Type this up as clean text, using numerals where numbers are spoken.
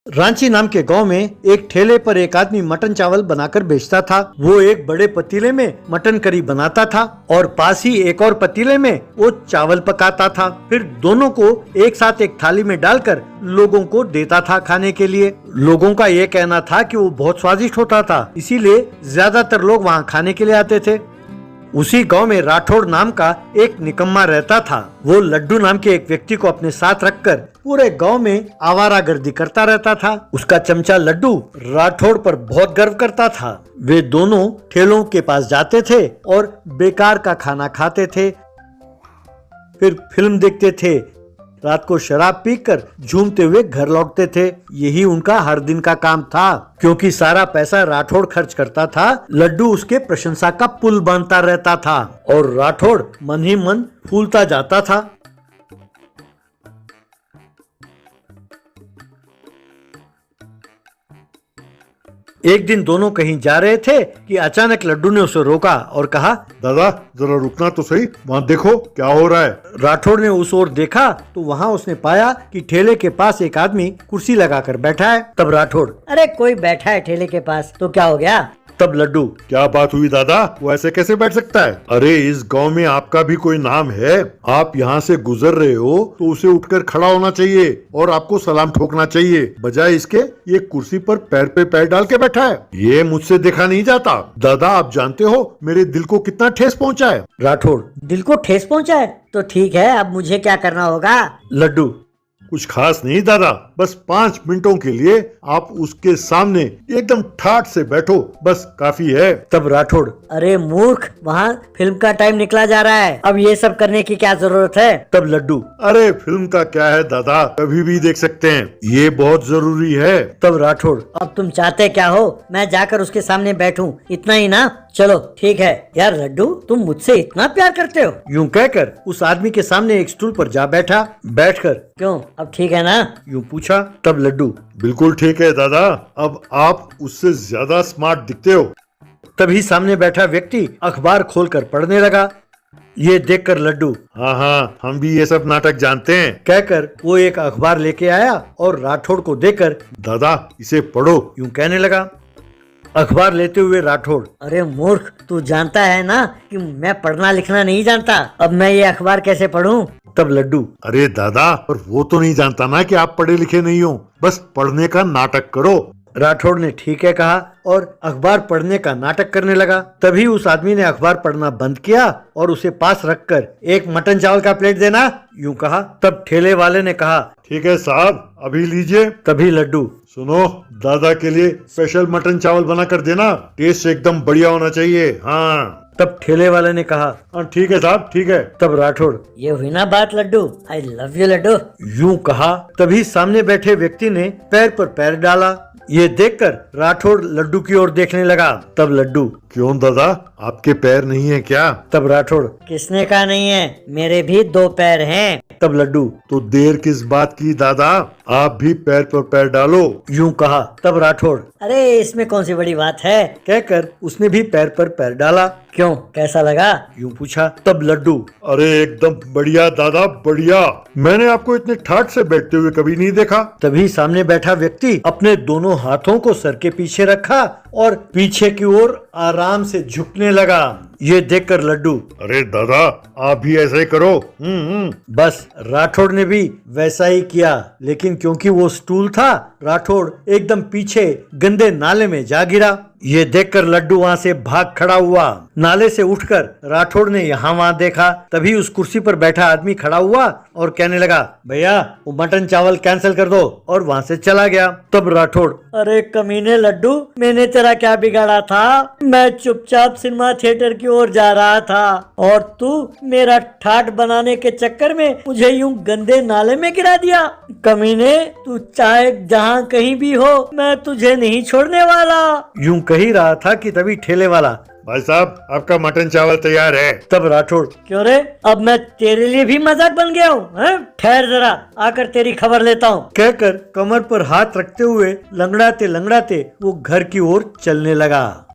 रांची नाम के गांव में एक ठेले पर एक आदमी मटन चावल बनाकर बेचता था। वो एक बड़े पतीले में मटन करी बनाता था और पास ही एक और पतीले में वो चावल पकाता था। फिर दोनों को एक साथ एक थाली में डालकर लोगों को देता था खाने के लिए। लोगों का ये कहना था कि वो बहुत स्वादिष्ट होता था, इसीलिए ज्यादातर लोग वहाँ खाने के लिए आते थे। उसी गांव में राठौड़ नाम का एक निकम्मा रहता था। वो लड्डू नाम के एक व्यक्ति को अपने साथ रखकर पूरे गांव में आवारागर्दी करता रहता था। उसका चमचा लड्डू राठौड़ पर बहुत गर्व करता था। वे दोनों ठेलों के पास जाते थे और बेकार का खाना खाते थे, फिर फिल्म देखते थे, रात को शराब पीकर झूमते हुए घर लौटते थे। यही उनका हर दिन का काम था। क्योंकि सारा पैसा राठौड़ खर्च करता था, लड्डू उसके प्रशंसा का पुल बनता रहता था और राठौड़ मन ही मन फूलता जाता था। एक दिन दोनों कहीं जा रहे थे कि अचानक लड्डू ने उसे रोका और कहा, दादा जरा रुकना तो सही, वहाँ देखो क्या हो रहा है। राठौड़ ने उस ओर देखा तो वहाँ उसने पाया कि ठेले के पास एक आदमी कुर्सी लगाकर बैठा है। तब राठौड़, अरे कोई बैठा है ठेले के पास तो क्या हो गया। तब लड्डू, क्या बात हुई दादा, वो ऐसे कैसे बैठ सकता है। अरे इस गांव में आपका भी कोई नाम है, आप यहाँ से गुजर रहे हो तो उसे उठकर खड़ा होना चाहिए और आपको सलाम ठोकना चाहिए, बजाय इसके ये कुर्सी पर पैर पे पैर डाल के बैठा है। ये मुझसे देखा नहीं जाता। दादा आप जानते हो मेरे दिल को कितना ठेस पहुँचा है। राठौड़, दिल को ठेस पहुंचा है तो ठीक है, अब मुझे क्या करना होगा। लड्डू, कुछ खास नहीं दादा, बस 5 मिनटों के लिए आप उसके सामने एकदम ठाठ से बैठो, बस काफी है। तब राठौड़, अरे मूर्ख, वहाँ फिल्म का टाइम निकला जा रहा है, अब ये सब करने की क्या जरूरत है। तब लड्डू, अरे फिल्म का क्या है दादा, कभी भी देख सकते हैं, ये बहुत जरूरी है। तब राठौड़, अब तुम चाहते क्या हो, मैं जाकर उसके सामने बैठूं, इतना ही ना। चलो ठीक है। यार लड्डू, तुम मुझसे इतना प्यार करते हो। यूं कहकर उस आदमी के सामने एक स्टूल पर जा बैठा। बैठकर, क्यों, अब ठीक है ना। यूं पूछा। तब लड्डू, बिल्कुल ठीक है दादा, अब आप उससे ज्यादा स्मार्ट दिखते हो। तभी सामने बैठा व्यक्ति अखबार खोलकर पढ़ने लगा। ये देखकर लड्डू, हाँ हाँ, हम भी ये सब नाटक जानते हैं, कहकर वो एक अखबार लेके आया और राठौड़ को देकर, दादा इसे पढ़ो, यूं कहने लगा। अखबार लेते हुए राठौड़, अरे मूर्ख, तू जानता है ना कि मैं पढ़ना लिखना नहीं जानता, अब मैं ये अखबार कैसे पढूं। तब लड्डू, अरे दादा, पर वो तो नहीं जानता ना कि आप पढ़े लिखे नहीं हो, बस पढ़ने का नाटक करो। राठौड़ ने ठीक है कहा और अखबार पढ़ने का नाटक करने लगा। तभी उस आदमी ने अखबार पढ़ना बंद किया और उसे पास रखकर, एक मटन चावल का प्लेट देना, यूं कहा। तब ठेले वाले ने कहा, ठीक है साहब, अभी लीजिए। तभी लड्डू, सुनो, दादा के लिए स्पेशल मटन चावल बना कर देना, टेस्ट एकदम बढ़िया होना चाहिए। हाँ। तब ठेले वाले ने कहा, हाँ ठीक है साहब, ठीक है। तब राठौड़, ये हुई ना बात laddu, I love you laddu, यूं कहा। तभी सामने बैठे व्यक्ति ने पैर पर पैर डाला। ये देखकर राठौड़ लड्डू की ओर देखने लगा। तब लड्डू, क्यों दादा, आपके पैर नहीं है क्या। तब राठौड़, किसने कहा नहीं है, मेरे भी 2 पैर हैं। तब लड्डू, तो देर किस बात की दादा, आप भी पैर पर पैर डालो, यूं कहा। तब राठौड़, अरे इसमें कौन सी बड़ी बात है, कहकर उसने भी पैर पर पैर डाला। क्यों, कैसा लगा। यूं पूछा। तब लड्डू, अरे एकदम बढ़िया दादा, बढ़िया, मैंने आपको इतने ठाठ से बैठते हुए कभी नहीं देखा। तभी सामने बैठा व्यक्ति अपने दोनों हाथों को सर के पीछे रखा और पीछे की ओर आराम से झुकने लगा। ये देखकर लड्डू, अरे दादा आप भी ऐसा ही करो। बस राठौड़ ने भी वैसा ही किया, लेकिन क्योंकि वो स्टूल था, राठौड़ एकदम पीछे गंदे नाले में जा गिरा। ये देखकर लड्डू वहाँ से भाग खड़ा हुआ। नाले से उठकर राठौड़ ने यहाँ वहाँ देखा। तभी उस कुर्सी पर बैठा आदमी खड़ा हुआ और कहने लगा, भैया वो मटन चावल कैंसिल कर दो, और वहाँ से चला गया। तब राठौड़, अरे कमीने लड्डू, मैंने तेरा क्या बिगाड़ा था, मैं चुपचाप सिनेमा थिएटर की ओर जा रहा था और तू मेरा ठाठ बनाने के चक्कर में मुझे यूं गंदे नाले में गिरा दिया। कमीने, तू चाहे जहाँ कहीं भी हो, मैं तुझे नहीं छोड़ने वाला। यूं कही रहा था कि तभी ठेले वाला, भाई साहब आपका मटन चावल तैयार है। तब राठौड़, क्यों रे, अब मैं तेरे लिए भी मजाक बन गया हूँ। ठहर जरा, आकर तेरी खबर लेता हूँ, कहकर कमर पर हाथ रखते हुए लंगड़ाते लंगड़ाते वो घर की ओर चलने लगा।